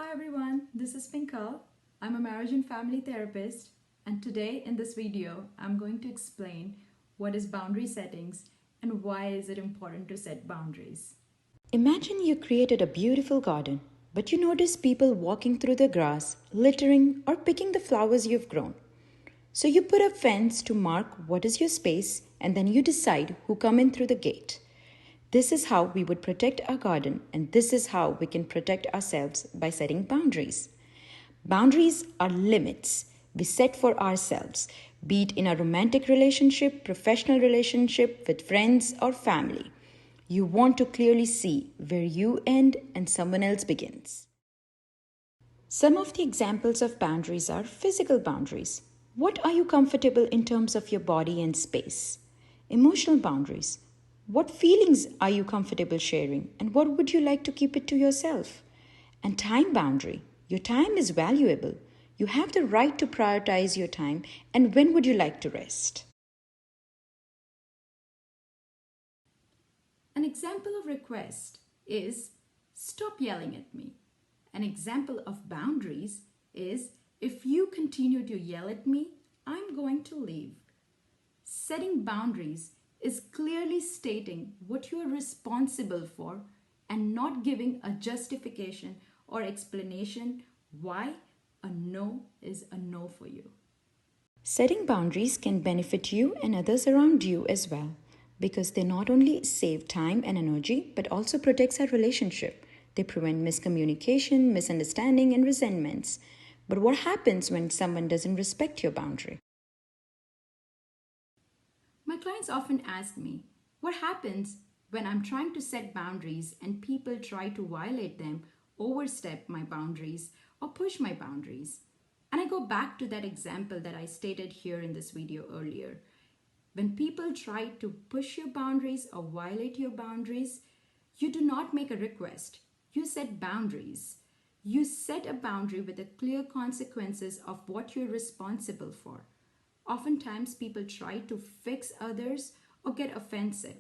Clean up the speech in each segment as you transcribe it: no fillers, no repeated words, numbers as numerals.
Hi everyone, this is Pinkal. I'm a marriage and family therapist, and today in this video, I'm going to explain what is boundary settings and why is it important to set boundaries. Imagine you created a beautiful garden, but you notice people walking through the grass, littering, or picking the flowers you've grown. So you put a fence to mark what is your space, and then you decide who come in through the gate. This is how we would protect our garden, and this is how we can protect ourselves by setting boundaries. Boundaries are limits we set for ourselves, be it in a romantic relationship, professional relationship, with friends, or family. You want to clearly see where you end and someone else begins. Some of the examples of boundaries are physical boundaries. What are you comfortable in terms of your body and space? Emotional boundaries. What feelings are you comfortable sharing and what would you like to keep it to yourself? And time boundary. Your time is valuable. You have the right to prioritize your time and when would you like to rest? An example of request is stop yelling at me. An example of boundaries is if you continue to yell at me, I'm going to leave. Setting boundaries is clearly stating what you are responsible for and not giving a justification or explanation why a no is a no for you. Setting boundaries can benefit you and others around you as well because they not only save time and energy but also protects our relationship. They prevent miscommunication, misunderstanding and resentments. But what happens when someone doesn't respect your boundary? My clients often ask me, what happens when I'm trying to set boundaries and people try to violate them, overstep my boundaries, or push my boundaries? And I go back to that example that I stated here in this video earlier. When people try to push your boundaries or violate your boundaries, you do not make a request. You set boundaries. You set a boundary with the clear consequences of what you're responsible for. Oftentimes, people try to fix others or get offensive.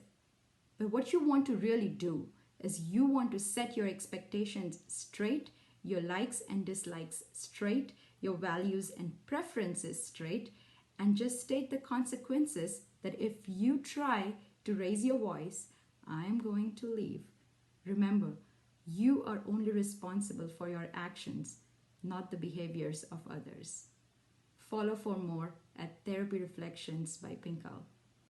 But what you want to really do is you want to set your expectations straight, your likes and dislikes straight, your values and preferences straight, and just state the consequences that if you try to raise your voice, I am going to leave. Remember, you are only responsible for your actions, not the behaviors of others. Follow for more at Therapy Reflections by Pinkal.